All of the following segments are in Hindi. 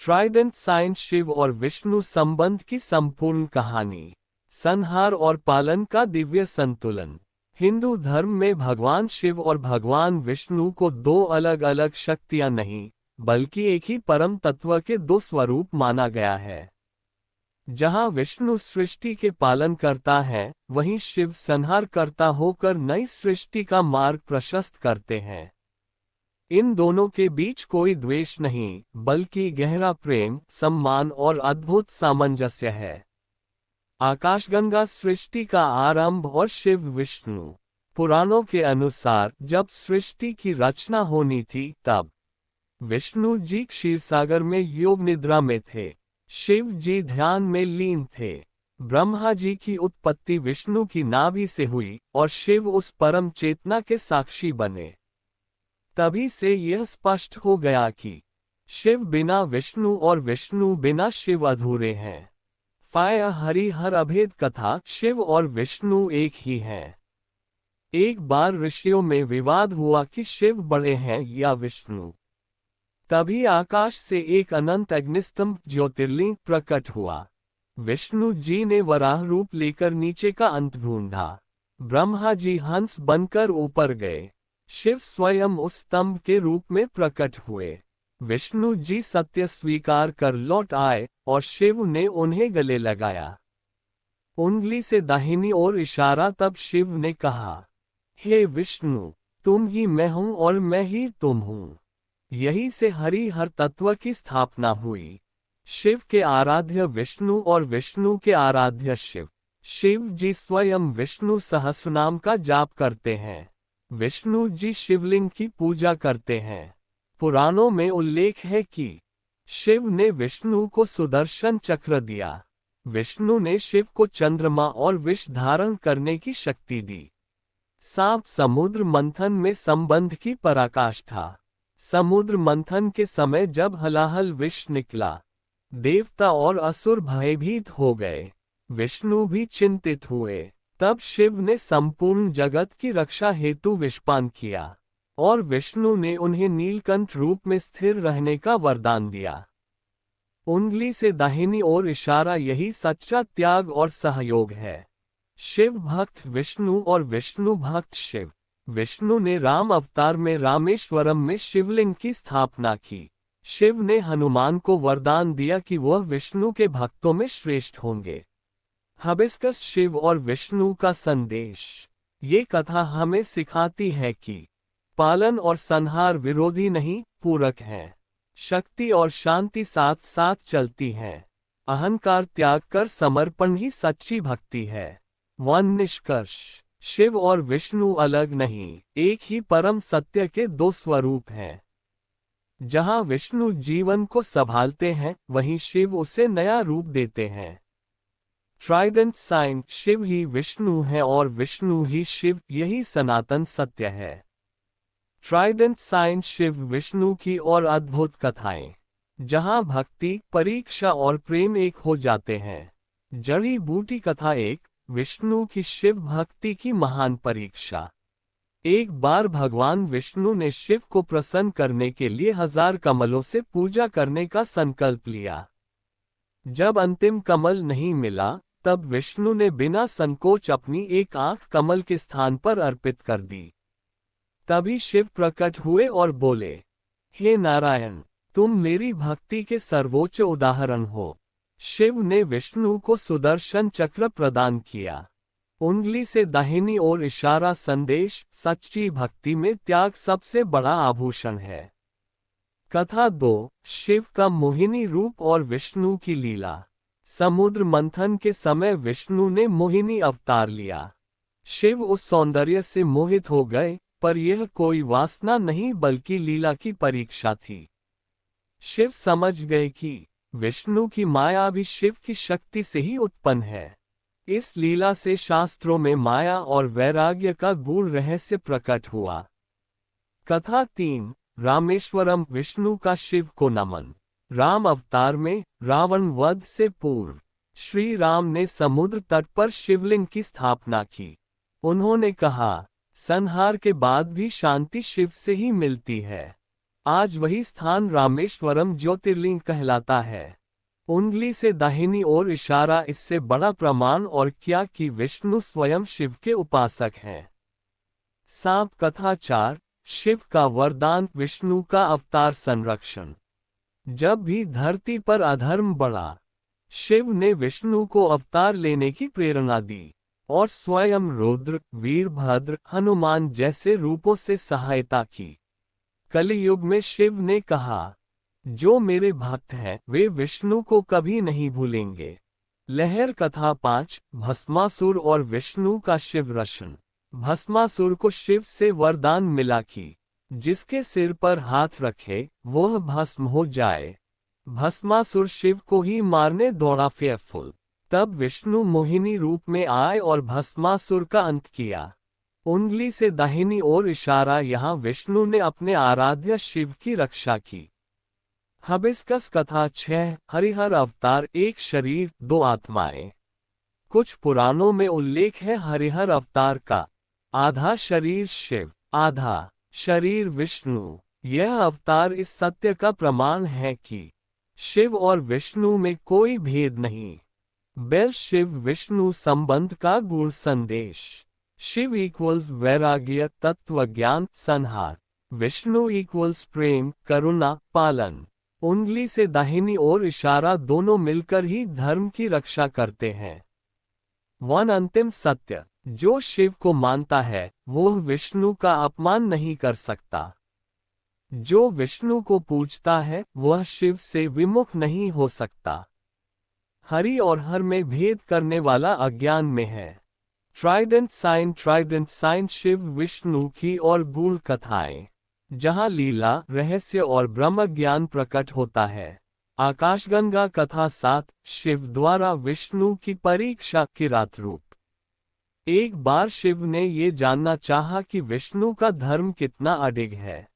ट्राइडेंट साइन शिव और विष्णु संबंध की संपूर्ण कहानी। संहार और पालन का दिव्य संतुलन। हिंदू धर्म में भगवान शिव और भगवान विष्णु को दो अलग अलग शक्तियां नहीं, बल्कि एक ही परम तत्व के दो स्वरूप माना गया है। जहां विष्णु सृष्टि के पालन करता है, वहीं शिव संहार करता होकर नई सृष्टि का मार्ग प्रशस्त करते हैं। इन दोनों के बीच कोई द्वेष नहीं, बल्कि गहरा प्रेम, सम्मान और अद्भुत सामंजस्य है। आकाशगंगा सृष्टि का आरंभ और शिव विष्णु। पुराणों के अनुसार जब सृष्टि की रचना होनी थी, तब विष्णु जी क्षीरसागर में योग निद्रा में थे, शिव जी ध्यान में लीन थे। ब्रह्मा जी की उत्पत्ति विष्णु की नाभि से हुई और शिव उस परम चेतना के साक्षी बने। तभी से यह स्पष्ट हो गया कि शिव बिना विष्णु और विष्णु बिना शिव अधूरे हैं। फाय हरिहर अभेद कथा। शिव और विष्णु एक ही हैं। एक बार ऋषियों में विवाद हुआ कि शिव बड़े हैं या विष्णु। तभी आकाश से एक अनंत अग्निस्तंभ ज्योतिर्लिंग प्रकट हुआ। विष्णु जी ने वराह रूप लेकर नीचे का अंत ढूंढा। ब्रह्मा जी हंस बनकर ऊपर गए। शिव स्वयं उस स्तंभ के रूप में प्रकट हुए। विष्णु जी सत्य स्वीकार कर लौट आए और शिव ने उन्हें गले लगाया। उंगली से दाहिनी ओर इशारा। तब शिव ने कहा, हे विष्णु, तुम ही मैं हूं और मैं ही तुम हूं। यही से हरिहर तत्व की स्थापना हुई। शिव के आराध्य विष्णु और विष्णु के आराध्य शिव। शिव जी स्वयं विष्णु सहस्रनाम का जाप करते हैं। विष्णु जी शिवलिंग की पूजा करते हैं। पुराणों में उल्लेख है कि शिव ने विष्णु को सुदर्शन चक्र दिया। विष्णु ने शिव को चंद्रमा और विष धारण करने की शक्ति दी। सांप समुद्र मंथन में संबंध की पराकाष्ठा। समुद्र मंथन के समय जब हलाहल विष निकला, देवता और असुर भयभीत हो गए। विष्णु भी चिंतित हुए। तब शिव ने संपूर्ण जगत की रक्षा हेतु विषपान किया और विष्णु ने उन्हें नीलकंठ रूप में स्थिर रहने का वरदान दिया। उंगली से दाहिनी ओर इशारा यही सच्चा त्याग और सहयोग है। शिव भक्त विष्णु और विष्णु भक्त शिव। विष्णु ने राम अवतार में रामेश्वरम में शिवलिंग की स्थापना की। शिव ने हनुमान को वरदान दिया कि वह विष्णु के भक्तों में श्रेष्ठ होंगे। हबिस्कस शिव और विष्णु का संदेश। ये कथा हमें सिखाती है कि पालन और संहार विरोधी नहीं, पूरक हैं। शक्ति और शांति साथ साथ चलती हैं। अहंकार त्याग कर समर्पण ही सच्ची भक्ति है। वन निष्कर्ष, शिव और विष्णु अलग नहीं, एक ही परम सत्य के दो स्वरूप हैं। जहां विष्णु जीवन को संभालते हैं, वहीं शिव उसे नया रूप देते हैं। Trident sign. शिव ही विष्णु है और विष्णु ही शिव, यही सनातन सत्य है। ट्राइडेंट साइन शिव विष्णु की और अद्भुत कथाएं, जहां भक्ति, परीक्षा और प्रेम एक हो जाते हैं। जड़ी बूटी कथा एक, विष्णु की शिव भक्ति की महान परीक्षा। एक बार भगवान विष्णु ने शिव को प्रसन्न करने के लिए 1000 कमलों से पूजा करने का संकल्प लिया। जब अंतिम कमल नहीं मिला, तब विष्णु ने बिना संकोच अपनी एक आंख कमल के स्थान पर अर्पित कर दी। तभी शिव प्रकट हुए और बोले, हे नारायण, तुम मेरी भक्ति के सर्वोच्च उदाहरण हो। शिव ने विष्णु को सुदर्शन चक्र प्रदान किया। उंगली से दाहिनी ओर इशारा संदेश, सच्ची भक्ति में त्याग सबसे बड़ा आभूषण है। कथा 2, शिव का मोहिनी रूप और विष्णु की लीला। समुद्र मंथन के समय विष्णु ने मोहिनी अवतार लिया। शिव उस सौंदर्य से मोहित हो गए, पर यह कोई वासना नहीं बल्कि लीला की परीक्षा थी। शिव समझ गए कि विष्णु की माया भी शिव की शक्ति से ही उत्पन्न है। इस लीला से शास्त्रों में माया और वैराग्य का गूढ़ रहस्य प्रकट हुआ। कथा 3, रामेश्वरम। विष्णु का शिव को नमन। राम अवतार में रावण वध से पूर्व श्री राम ने समुद्र तट पर शिवलिंग की स्थापना की। उन्होंने कहा, संहार के बाद भी शांति शिव से ही मिलती है। आज वही स्थान रामेश्वरम ज्योतिर्लिंग कहलाता है। उंगली से दाहिनी ओर इशारा इससे बड़ा प्रमाण और क्या कि विष्णु स्वयं शिव के उपासक हैं। सांप कथा 4। शिव का वरदान, विष्णु का अवतार संरक्षण। जब भी धरती पर अधर्म बढ़ा, शिव ने विष्णु को अवतार लेने की प्रेरणा दी और स्वयं रुद्र, वीरभद्र, हनुमान जैसे रूपों से सहायता की। कलियुग में शिव ने कहा, जो मेरे भक्त हैं वे विष्णु को कभी नहीं भूलेंगे। लहर कथा 5। भस्मासुर और विष्णु का शिव रक्षण। भस्मासुर को शिव से वरदान मिला कि जिसके सिर पर हाथ रखे वह भस्म हो जाए। भस्मासुर शिव को ही मारने दौड़ा फेयरफुल। तब विष्णु मोहिनी रूप में आए और भस्मासुर का अंत किया। उंगली से दाहिनी ओर इशारा, यहाँ विष्णु ने अपने आराध्य शिव की रक्षा की। हबिस्कस कथा 6। हरिहर अवतार, एक शरीर दो आत्माएं। कुछ पुराणों में उल्लेख है हरिहर अवतार का। आधा शरीर शिव, आधा शरीर विष्णु। यह अवतार इस सत्य का प्रमाण है कि शिव और विष्णु में कोई भेद नहीं। बेल शिव विष्णु संबंध का गूढ़ संदेश। शिव इक्वल्स वैराग्य, तत्व ज्ञान, संहार। विष्णु इक्वल्स प्रेम, करुणा, पालन। उंगली से दाहिनी ओर इशारा, दोनों मिलकर ही धर्म की रक्षा करते हैं। वन अंतिम सत्य, जो शिव को मानता है वह विष्णु का अपमान नहीं कर सकता। जो विष्णु को पूजता है वह शिव से विमुख नहीं हो सकता। हरि और हर में भेद करने वाला अज्ञान में है। ट्राइडेंट साइन शिव विष्णु की और गूढ़ कथाएं, जहाँ लीला, रहस्य और ब्रह्म ज्ञान प्रकट होता है। आकाशगंगा कथा 7। शिव द्वारा विष्णु की परीक्षा, किरात रूप। एक बार शिव ने ये जानना चाहा कि विष्णु का धर्म कितना अडिग है।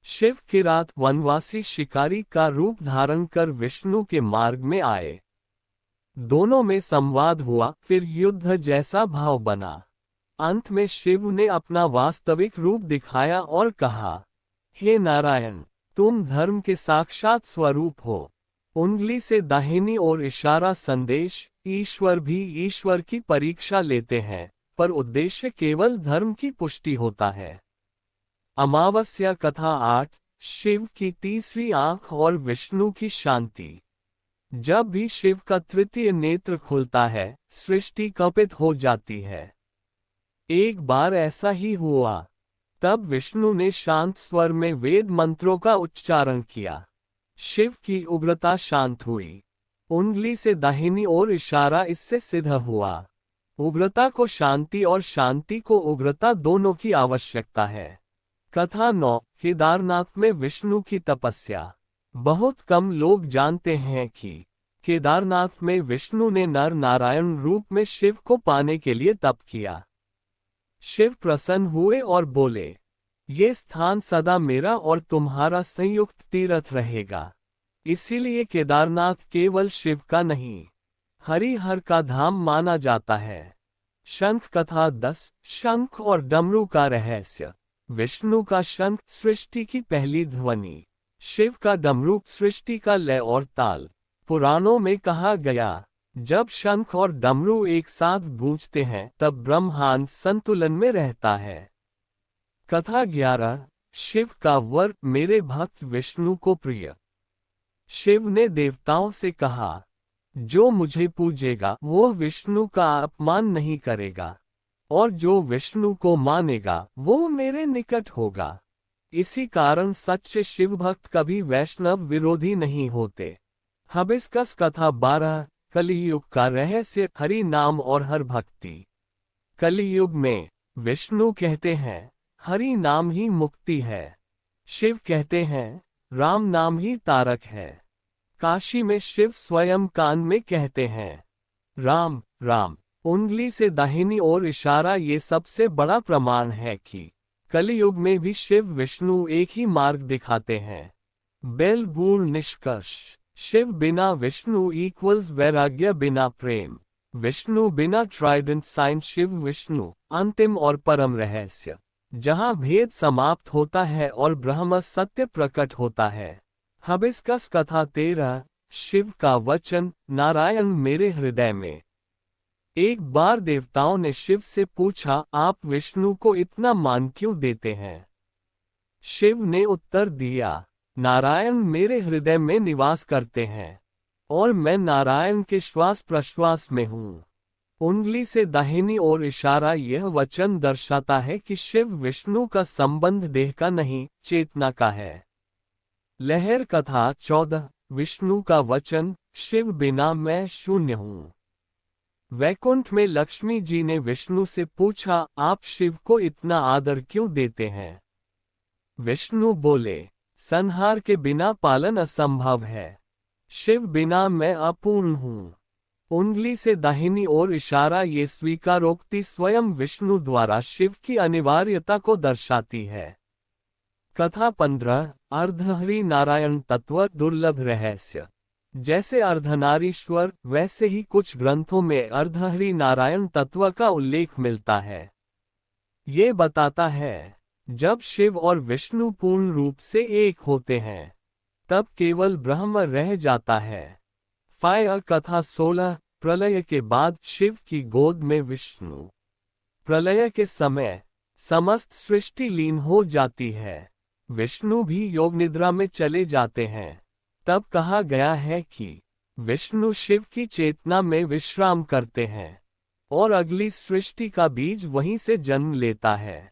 शिव किरात, वनवासी शिकारी का रूप धारण कर विष्णु के मार्ग में आए। दोनों में संवाद हुआ, फिर युद्ध जैसा भाव बना। अंत में शिव ने अपना वास्तविक रूप दिखाया और कहा, हे नारायण, तुम धर्म के साक्षात स्वरूप हो। उंगली से दाहिनी ओर इशारा, संदेश, ईश्वर भी ईश्वर की परीक्षा लेते हैं, पर उद्देश्य केवल धर्म की पुष्टि होता है। अमावस्या कथा 8। शिव की तीसरी आंख और विष्णु की शांति। जब भी शिव का तृतीय नेत्र खुलता है, सृष्टि कंपित हो जाती है। एक बार ऐसा ही हुआ। तब विष्णु ने शांत स्वर में वेद मंत्रों का उच्चारण किया। शिव की उग्रता शांत हुई। उंगली से दाहिनी ओर इशारा, इससे सिद्ध हुआ, उग्रता को शांति और शांति को उग्रता दोनों की आवश्यकता है। कथा 9। केदारनाथ में विष्णु की तपस्या। बहुत कम लोग जानते हैं कि केदारनाथ में विष्णु ने नर नारायण रूप में शिव को पाने के लिए तप किया। शिव प्रसन्न हुए और बोले, ये स्थान सदा मेरा और तुम्हारा संयुक्त तीर्थ रहेगा। इसीलिए केदारनाथ केवल शिव का नहीं, हरिहर का धाम माना जाता है। शंख कथा 10। शंख और डमरू का रहस्य। विष्णु का शंख, सृष्टि की पहली ध्वनि। शिव का डमरू, सृष्टि का लय और ताल। पुराणों में कहा गया, जब शंख और डमरू एक साथ गूंजते हैं तब ब्रह्मांड संतुलन में रहता है। कथा 11। शिव का वर, मेरे भक्त विष्णु को प्रिय। शिव ने देवताओं से कहा, जो मुझे पूजेगा वो विष्णु का अपमान नहीं करेगा, और जो विष्णु को मानेगा वो मेरे निकट होगा। इसी कारण सच्चे शिव भक्त कभी वैष्णव विरोधी नहीं होते। हबिस्कस कथा 12। कलियुग का रहस्य, हरि नाम और हर भक्ति। कलियुग में विष्णु कहते हैं, हरि नाम ही मुक्ति है। शिव कहते हैं, राम नाम ही तारक है। काशी में शिव स्वयं कान में कहते हैं, राम राम। उंगली से दाहिनी ओर इशारा, ये सबसे बड़ा प्रमाण है कि कलियुग में भी शिव विष्णु एक ही मार्ग दिखाते हैं। बेल गूढ़ निष्कर्ष। शिव बिना विष्णु इक्वल्स वैराग्य बिना प्रेम। विष्णु बिना ट्राइडेंट साइन शिव विष्णु, अंतिम और परम रहस्य। जहाँ भेद समाप्त होता है और ब्रह्म सत्य प्रकट होता है। हबिस्कस कथा 13, शिव का वचन, नारायण मेरे हृदय में। एक बार देवताओं ने शिव से पूछा, आप विष्णु को इतना मान क्यों देते हैं? शिव ने उत्तर दिया, नारायण मेरे हृदय में निवास करते हैं और मैं नारायण के श्वास प्रश्वास में हूँ। उंगली से दाहिनी ओर इशारा यह वचन दर्शाता है कि शिव विष्णु का संबंध देह का नहीं, चेतना का है। लहर कथा 14, विष्णु का वचन, शिव बिना मैं शून्य हूँ। वैकुंठ में लक्ष्मी जी ने विष्णु से पूछा, आप शिव को इतना आदर क्यों देते हैं? विष्णु बोले, संहार के बिना पालन असंभव है। शिव बिना मैं अपूर्ण हूँ। उंगली से दाहिनी ओर इशारा ये स्वीकारोक्ति स्वयं विष्णु द्वारा शिव की अनिवार्यता को दर्शाती है। कथा 15, अर्धहरि नारायण तत्व दुर्लभ रहस्य। जैसे अर्धनारीश्वर, वैसे ही कुछ ग्रंथों में अर्धहरि नारायण तत्व का उल्लेख मिलता है। ये बताता है, जब शिव और विष्णु पूर्ण रूप से एक होते हैं, तब केवल ब्रह्म रह जाता है। फाय कथा 16, प्रलय के बाद शिव की गोद में विष्णु। प्रलय के समय समस्त सृष्टि लीन हो जाती है। विष्णु भी योग निद्रा में चले जाते हैं। तब कहा गया है कि विष्णु शिव की चेतना में विश्राम करते हैं और अगली सृष्टि का बीज वहीं से जन्म लेता है।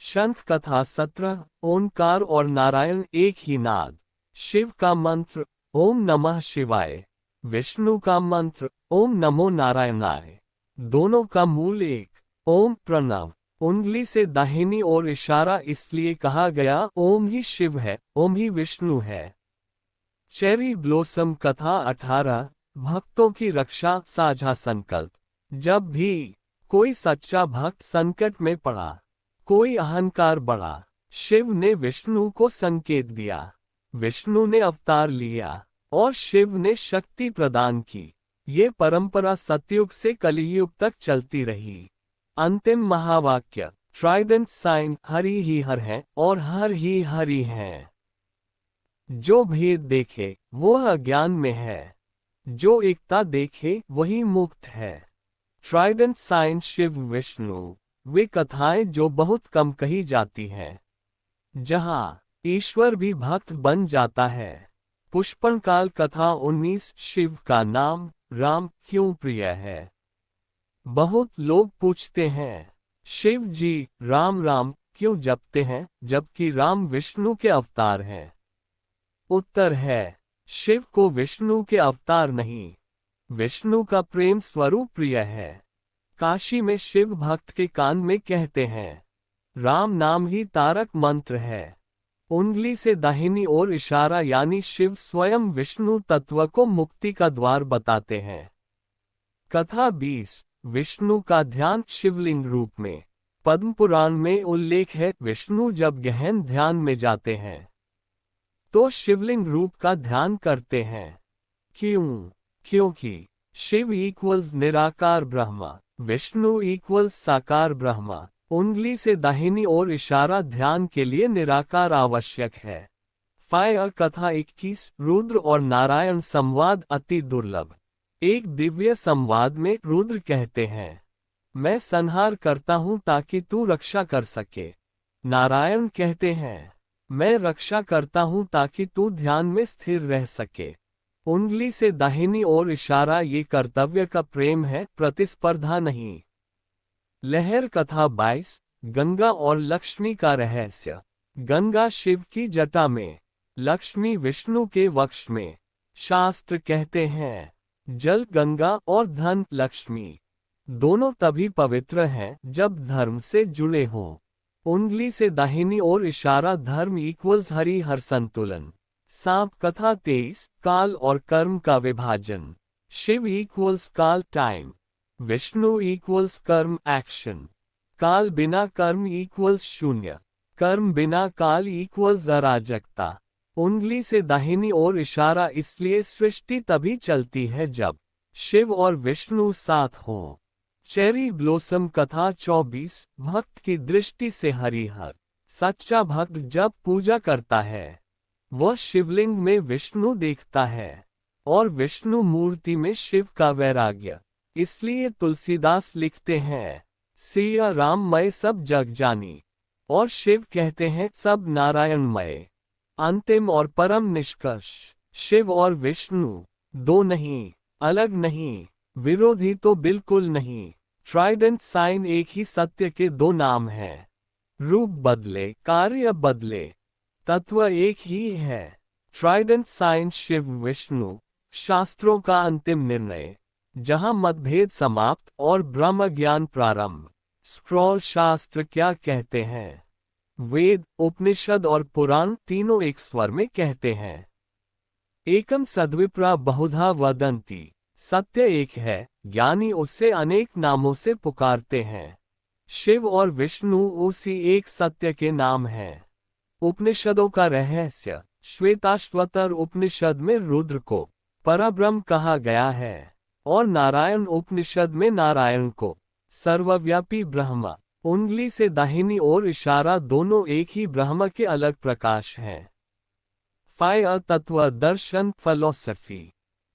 शंख कथा 17, ओंकार और नारायण एक ही नाद। शिव का मंत्र ओम नमः शिवाय, विष्णु का मंत्र ओम नमो नारायणाय। दोनों का मूल एक, ओम प्रणव। उंगली से दाहिनी ओर इशारा इसलिए कहा गया, ओम ही शिव है, ओम ही विष्णु है। चेरी ब्लॉसम कथा 18, भक्तों की रक्षा साझा संकल्प। जब भी कोई सच्चा भक्त संकट में पड़ा, कोई अहंकार बढ़ा, शिव ने विष्णु को संकेत दिया। विष्णु ने अवतार लिया और शिव ने शक्ति प्रदान की। ये परंपरा सतयुग से कलियुग तक चलती रही। अंतिम महावाक्य, ट्राइडेंट साइन, हरि ही हर है और हर ही हरि है। जो भेद देखे वह अज्ञान में है, जो एकता देखे वही मुक्त है। ट्राइडेंट साइन शिव विष्णु, वे कथाएं जो बहुत कम कही जाती हैं, जहां ईश्वर भी भक्त बन जाता है। पुष्पनकाल कथा 19, शिव का नाम राम क्यों प्रिय है? बहुत लोग पूछते हैं, शिव जी राम राम क्यों जपते हैं, जबकि राम विष्णु के अवतार हैं? उत्तर है, शिव को विष्णु के अवतार नहीं, विष्णु का प्रेम स्वरूप प्रिय है। काशी में शिव भक्त के कान में कहते हैं, राम नाम ही तारक मंत्र है। उंगली से दाहिनी ओर इशारा यानी शिव स्वयं विष्णु तत्व को मुक्ति का द्वार बताते हैं। कथा 20, विष्णु का ध्यान शिवलिंग रूप में। पद्म पुराण में उल्लेख है, विष्णु जब गहन ध्यान में जाते हैं तो शिवलिंग रूप का ध्यान करते हैं। क्यों? क्योंकि शिव इक्वल्स निराकार ब्रह्म, विष्णु इक्वल्स साकार ब्रह्म। उंगली से दाहिनी ओर इशारा ध्यान के लिए निराकार आवश्यक है। फाय कथा 21, रुद्र और नारायण संवाद अति दुर्लभ। एक दिव्य संवाद में रुद्र कहते हैं, मैं संहार करता हूं ताकि तू रक्षा कर सके। नारायण कहते हैं, मैं रक्षा करता हूं ताकि तू ध्यान में स्थिर रह सके। उंगली से दाहिनी ओर इशारा ये कर्तव्य का प्रेम है, प्रतिस्पर्धा नहीं। लहर कथा 22, गंगा और लक्ष्मी का रहस्य। गंगा शिव की जटा में, लक्ष्मी विष्णु के वक्ष में। शास्त्र कहते हैं, जल गंगा और धन लक्ष्मी, दोनों तभी पवित्र हैं जब धर्म से जुड़े हों। उंगली से दाहिनी ओर इशारा धर्म इक्वल्स हरि हर संतुलन। सांप कथा 23, काल और कर्म का विभाजन। शिव इक्वल्स काल टाइम, विष्णु इक्वल्स कर्म एक्शन। काल बिना कर्म इक्वल्स शून्य, कर्म बिना काल इक्वल्स अराजकता। उंगली से दाहिनी ओर इशारा इसलिए सृष्टि तभी चलती है जब शिव और विष्णु साथ हों। चेरी ब्लॉसम कथा 24। भक्त की दृष्टि से हरिहर। सच्चा भक्त जब पूजा करता है वह शिवलिंग में विष्णु देखता है और विष्णु मूर्ति में शिव का वैराग्य। इसलिए तुलसीदास लिखते हैं, सिया राममय सब जग जानी, और शिव कहते हैं सब नारायणमय। अंतिम और परम निष्कर्ष, शिव और विष्णु दो नहीं, अलग नहीं, विरोधी तो बिल्कुल नहीं। ट्राइडेंट साइन एक ही सत्य के दो नाम हैं। रूप बदले, कार्य बदले, तत्व एक ही है। ट्राइडेंट साइन शिव विष्णु, शास्त्रों का अंतिम निर्णय, जहां मतभेद समाप्त और ब्रह्म ज्ञान प्रारंभ। स्क्रॉल शास्त्र क्या कहते हैं? वेद, उपनिषद और पुराण तीनों एक स्वर में कहते हैं, एकम सद्विप्रा बहुधा वदन्ति। सत्य एक है, ज्ञानी उससे अनेक नामों से पुकारते हैं। शिव और विष्णु उसी एक सत्य के नाम हैं। उपनिषदों का रहस्य, श्वेताश्वतर उपनिषद में रुद्र को परब्रह्म कहा गया है और नारायण उपनिषद में नारायण को सर्वव्यापी ब्रह्म। उंगली से दाहिनी ओर इशारा दोनों एक ही ब्रह्म के अलग प्रकाश हैं। फायर तत्व दर्शन फिलॉसफी।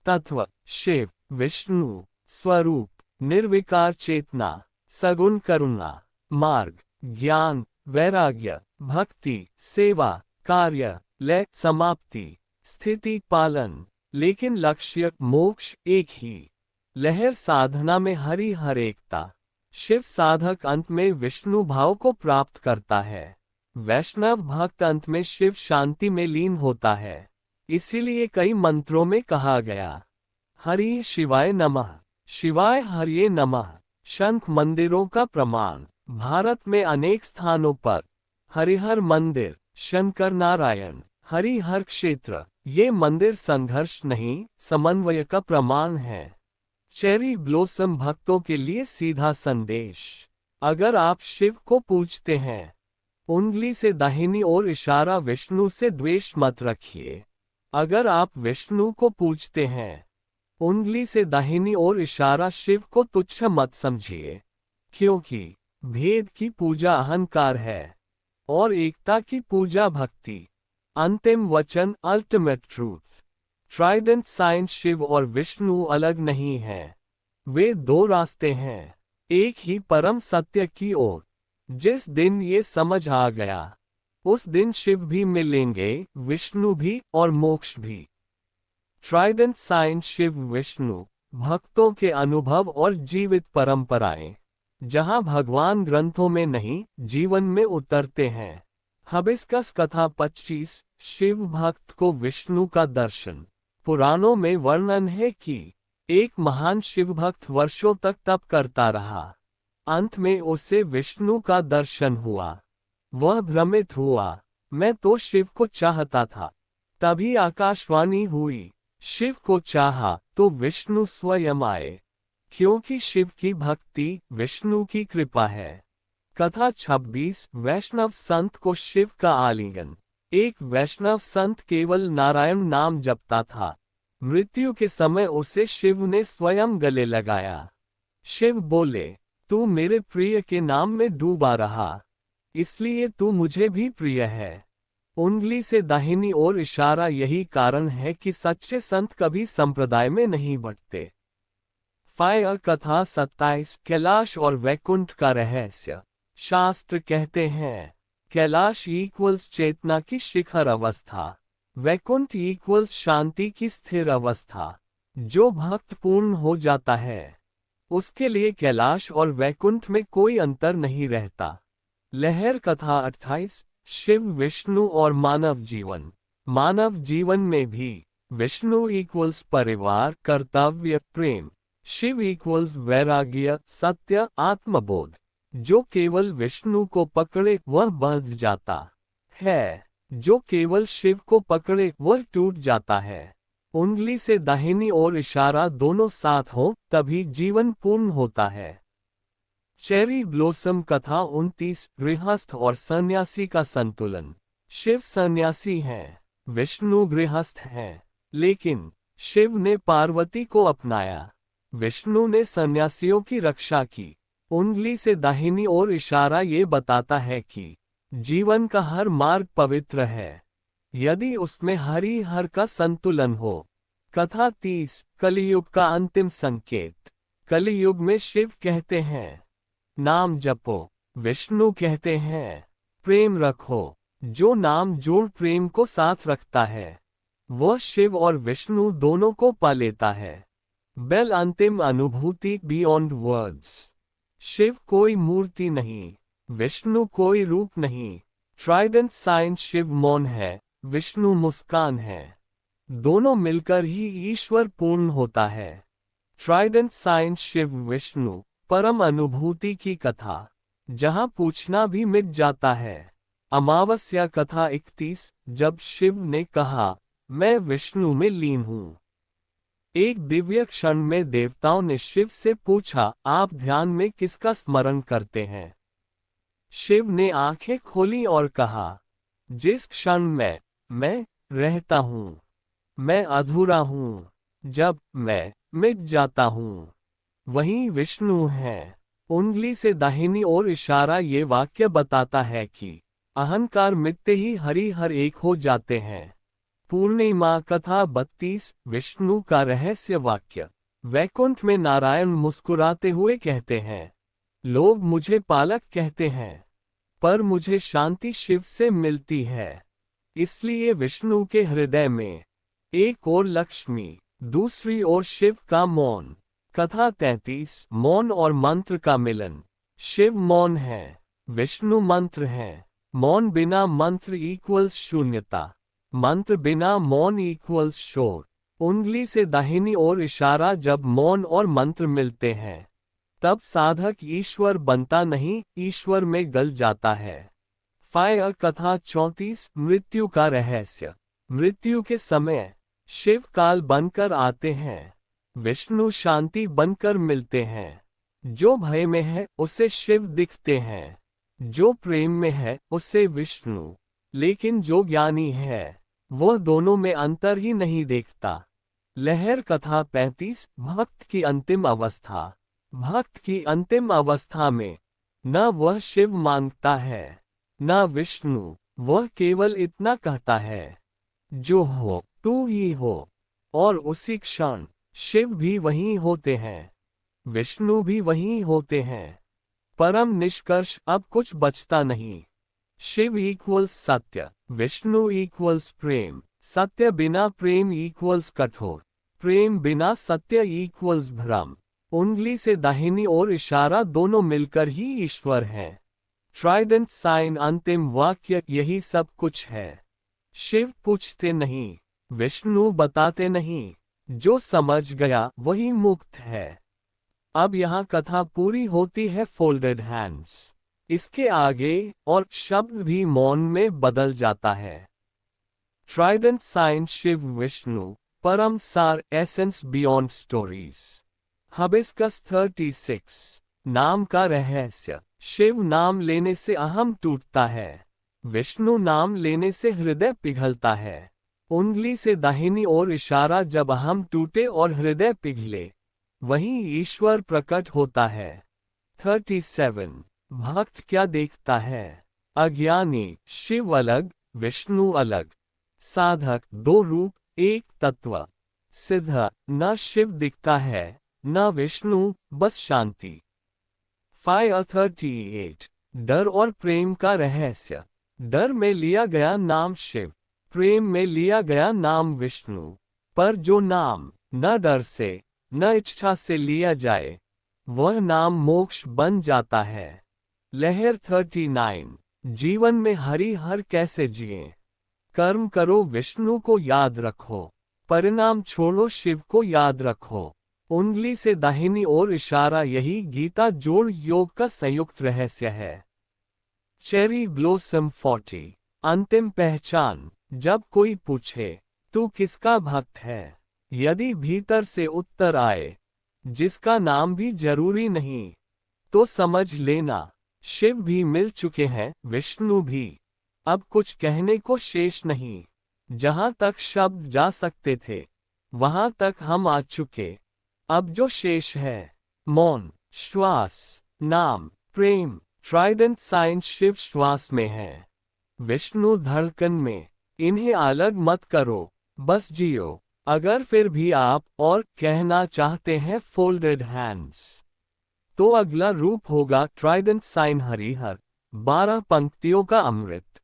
तत्व, शिव विष्णु, स्वरूप निर्विकार चेतना, सगुण करुणा, मार्ग ज्ञान वैराग्य, भक्ति सेवा, कार्य लय समाप्ति, स्थिति पालन। लेकिन लक्ष्य मोक्ष एक ही। लहर साधना में हरि हर एकता। शिव साधक अंत में विष्णु भाव को प्राप्त करता है। वैष्णव भक्त अंत में शिव शांति में लीन होता है। इसीलिए कई मंत्रों में कहा गया, हरि शिवाय नमः, शिवाय हरिये नमः। शंख मंदिरों का प्रमाण। भारत में अनेक स्थानों पर हरिहर मंदिर, शंकर नारायण, हरिहर क्षेत्र, ये मंदिर संघर्ष नहीं समन्वय का प्रमाण है। चेरी ब्लॉसम भक्तों के लिए सीधा संदेश। अगर आप शिव को पूजते हैं, उंगली से दाहिनी ओर इशारा विष्णु से द्वेष मत रखिए। अगर आप विष्णु को पूजते हैं, उंगली से दाहिनी ओर इशारा शिव को तुच्छ मत समझिए, क्योंकि भेद की पूजा अहंकार है और एकता की पूजा भक्ति। अंतिम वचन, ultimate truth. Trident sign Shiv और विष्णु अलग नहीं हैं। वे दो रास्ते हैं, एक ही परम सत्य की ओर। जिस दिन ये समझ आ गया, उस दिन शिव भी मिलेंगे, विष्णु भी और मोक्ष भी। ट्राइडेंट साइन शिव विष्णु, भक्तों के अनुभव और जीवित परंपराएं, जहां भगवान ग्रंथों में नहीं जीवन में उतरते हैं। हबिस्कस कथा 25। शिव भक्त को विष्णु का दर्शन। पुराणों में वर्णन है कि एक महान शिव भक्त वर्षों तक तप करता रहा। अंत में उसे विष्णु का दर्शन हुआ। वह भ्रमित हुआ, मैं तो शिव को चाहता था। तभी आकाशवाणी हुई, शिव को चाहा तो विष्णु स्वयं आए, क्योंकि शिव की भक्ति विष्णु की कृपा है। कथा 26। वैष्णव संत को शिव का आलिंगन। एक वैष्णव संत केवल नारायण नाम जपता था। मृत्यु के समय उसे शिव ने स्वयं गले लगाया। शिव बोले, तू मेरे प्रिय के नाम में डूबा रहा, इसलिए तू मुझे भी प्रिय है। उंगली से दाहिनी ओर इशारा यही कारण है कि सच्चे संत कभी संप्रदाय में नहीं बंटते। फायर कथा 27। कैलाश और वैकुंठ का रहस्य। शास्त्र कहते हैं, कैलाश इक्वल्स चेतना की शिखर अवस्था, वैकुंठ इक्वल्स शांति की स्थिर अवस्था। जो भक्त पूर्ण हो जाता है, उसके लिए कैलाश और वैकुंठ में कोई अंतर नहीं रहता। लहर कथा 28। शिव विष्णु और मानव जीवन। मानव जीवन में भी विष्णु इक्वल्स परिवार, कर्तव्य, प्रेम। शिव इक्वल्स वैराग्य, सत्य, आत्मबोध। जो केवल विष्णु को पकड़े वह बंध जाता है, जो केवल शिव को पकड़े वह टूट जाता है। उंगली से दाहिनी ओर इशारा दोनों साथ हो तभी जीवन पूर्ण होता है। चेरी ब्लॉसम कथा 29। गृहस्थ और सन्यासी का संतुलन। शिव सन्यासी हैं, विष्णु गृहस्थ हैं, लेकिन शिव ने पार्वती को अपनाया। विष्णु ने सन्यासियों की रक्षा की। उंगली से दाहिनी ओर इशारा ये बताता है कि जीवन का हर मार्ग पवित्र है, यदि उसमें हरि हर का संतुलन हो। कथा 30। कलियुग का अंतिम संकेत। कलियुग में शिव कहते हैं, नाम जपो। विष्णु कहते हैं, प्रेम रखो। जो नाम जोड़ प्रेम को साथ रखता है, वह शिव और विष्णु दोनों को पा लेता है। बेल अंतिम अनुभूति बियॉन्ड वर्ड्स। शिव कोई मूर्ति नहीं, विष्णु कोई रूप नहीं। ट्राइडेंट साइन शिव मौन है, विष्णु मुस्कान है। दोनों मिलकर ही ईश्वर पूर्ण होता है। ट्राइडेंट साइन शिव विष्णु परम अनुभूति की कथा, जहां पूछना भी मिट जाता है। अमावस्या कथा 31। जब शिव ने कहा, मैं विष्णु में लीन हूं। एक दिव्य क्षण में देवताओं ने शिव से पूछा, आप ध्यान में किसका स्मरण करते हैं? शिव ने आंखें खोली और कहा, जिस क्षण में मैं रहता हूं, मैं अधूरा हूं। जब मैं मिट जाता हूं, वही विष्णु है। उंगली से दाहिनी ओर इशारा ये वाक्य बताता है कि अहंकार मिटते ही हरि हर एक हो जाते हैं। पूर्णिमा कथा 32। विष्णु का रहस्य वाक्य। वैकुंठ में नारायण मुस्कुराते हुए कहते हैं, लोग मुझे पालक कहते हैं, पर मुझे शांति शिव से मिलती है। इसलिए विष्णु के हृदय में एक ओर लक्ष्मी, दूसरी ओर शिव का मौन। कथा 33। मौन और मंत्र का मिलन। शिव मौन है, विष्णु मंत्र है। मौन बिना मंत्र इक्वल्स शून्यता, मंत्र बिना मौन इक्वल्स शोर। उंगली से दाहिनी ओर इशारा। जब मौन और मंत्र मिलते हैं, तब साधक ईश्वर बनता नहीं, ईश्वर में गल जाता है। फायर कथा 34। मृत्यु का रहस्य। मृत्यु के समय शिव काल बनकर आते हैं, विष्णु शांति बनकर मिलते हैं। जो भय में है उसे शिव दिखते हैं, जो प्रेम में है उसे विष्णु। लेकिन जो ज्ञानी है, वह दोनों में अंतर ही नहीं देखता। लहर कथा 35। भक्त की अंतिम अवस्था। भक्त की अंतिम अवस्था में न वह शिव मांगता है, न विष्णु। वह केवल इतना कहता है, जो हो तू ही हो। और उसी क्षण शिव भी वहीं होते हैं, विष्णु भी वहीं होते हैं। परम निष्कर्ष, अब कुछ बचता नहीं। शिव इक्वल्स सत्य, विष्णु इक्वल्स प्रेम। सत्य बिना प्रेम इक्वल्स कठोर, प्रेम बिना सत्य इक्वल्स भ्रम। उंगली से दाहिनी ओर इशारा, दोनों मिलकर ही ईश्वर हैं। ट्राइडेंट साइन अंतिम वाक्य, यही सब कुछ है। शिव पूछते नहीं, विष्णु बताते नहीं। जो समझ गया वही मुक्त है। अब यहाँ कथा पूरी होती है फोल्डेड हैंड्स। इसके आगे और शब्द भी मौन में बदल जाता है। ट्राइडेंट साइन शिव विष्णु परम सार, एसेंस बियॉन्ड स्टोरीज। हबिस्कस 36। नाम का रहस्य। शिव नाम लेने से अहम टूटता है, विष्णु नाम लेने से हृदय पिघलता है। उंगली से दाहिनी ओर इशारा। जब अहम टूटे और हृदय पिघले, वहीं ईश्वर प्रकट होता है। 37। भक्त क्या देखता है? अज्ञानी शिव अलग, विष्णु अलग। साधक दो रूप, एक तत्व। सिद्ध न शिव दिखता है, न विष्णु, बस शांति। 38। डर और प्रेम का रहस्य। डर में लिया गया नाम शिव, प्रेम में लिया गया नाम विष्णु। पर जो नाम न डर से न इच्छा से लिया जाए, वह नाम मोक्ष बन जाता है। लहर 39। जीवन में हरि हर कैसे जिए? कर्म करो, विष्णु को याद रखो। परिणाम छोड़ो, शिव को याद रखो। उंगली से दाहिनी ओर इशारा, यही गीता जोड़ योग का संयुक्त रहस्य है। Cherry blossom 40। अंतिम पहचान। जब कोई पूछे, तू किसका भक्त है? यदि भीतर से उत्तर आए, जिसका नाम भी जरूरी नहीं, तो समझ लेना शिव भी मिल चुके हैं, विष्णु भी। अब कुछ कहने को शेष नहीं। जहां तक शब्द जा सकते थे, वहां तक हम आ चुके। अब जो शेष है, मौन, श्वास, नाम, प्रेम, ट्राइडेंट साइन शिव श्वास में है, विष्णु धड़कन में। इन्हें अलग मत करो, बस जियो। अगर फिर भी आप और कहना चाहते हैं फोल्डेड हैंड्स, तो अगला रूप होगा ट्राइडेंट साइन हरिहर, 12 पंक्तियों का अमृत।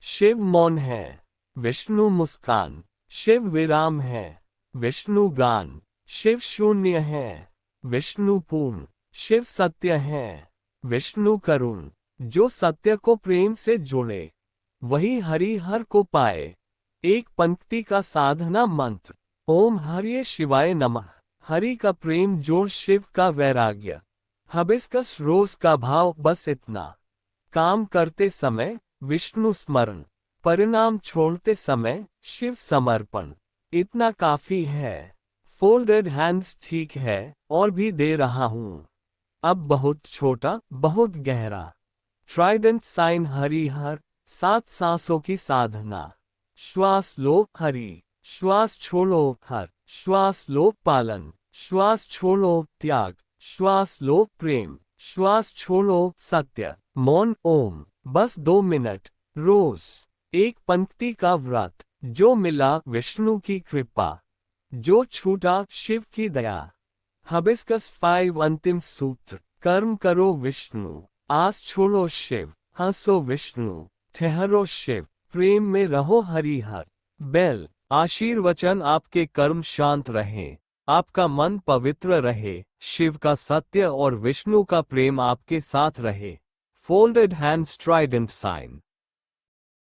शिव मौन है, विष्णु मुस्कान, शिव विराम है, विष्णु गान, शिव शून्य है, विष्णु पूर्ण, शिव सत्य है, विष्णु करुण। जो सत्य को प्रेम से जोड़े, वही हरिहर को पाए। एक पंक्ति का साधना मंत्र, ओम हरिये शिवाय नमः। हरि का प्रेम जोड़ शिव का वैराग्य। हिबिस्कस रोज का भाव, बस इतना। काम करते समय विष्णु स्मरण, परिणाम छोड़ते समय शिव समर्पण। इतना काफी है। फोल्डेड हैंड्स ठीक है, और भी दे रहा हूं। अब बहुत छोटा, बहुत गहरा। ट्राइडेंट साइन हरिहर, 7 सांसों की साधना। श्वास लो हरि, श्वास छोड़ो हर, श्वास लो पालन, श्वास छोड़ो त्याग, श्वास लो प्रेम, श्वास छोड़ो सत्य। मौन ओम, बस 2 मिनट रोज। एक पंक्ति का व्रत। जो मिला विष्णु की कृपा, जो छूटा शिव की दया। हिबिस्कस 5 अंतिम सूत्र, कर्म करो विष्णु, आस छोड़ो शिव, हंसो विष्णु, ठहरो शिव, प्रेम में रहो हरिहर। बेल आशीर्वचन, आपके कर्म शांत रहे, आपका मन पवित्र रहे, शिव का सत्य और विष्णु का प्रेम आपके साथ रहे। Folded hands trident sign.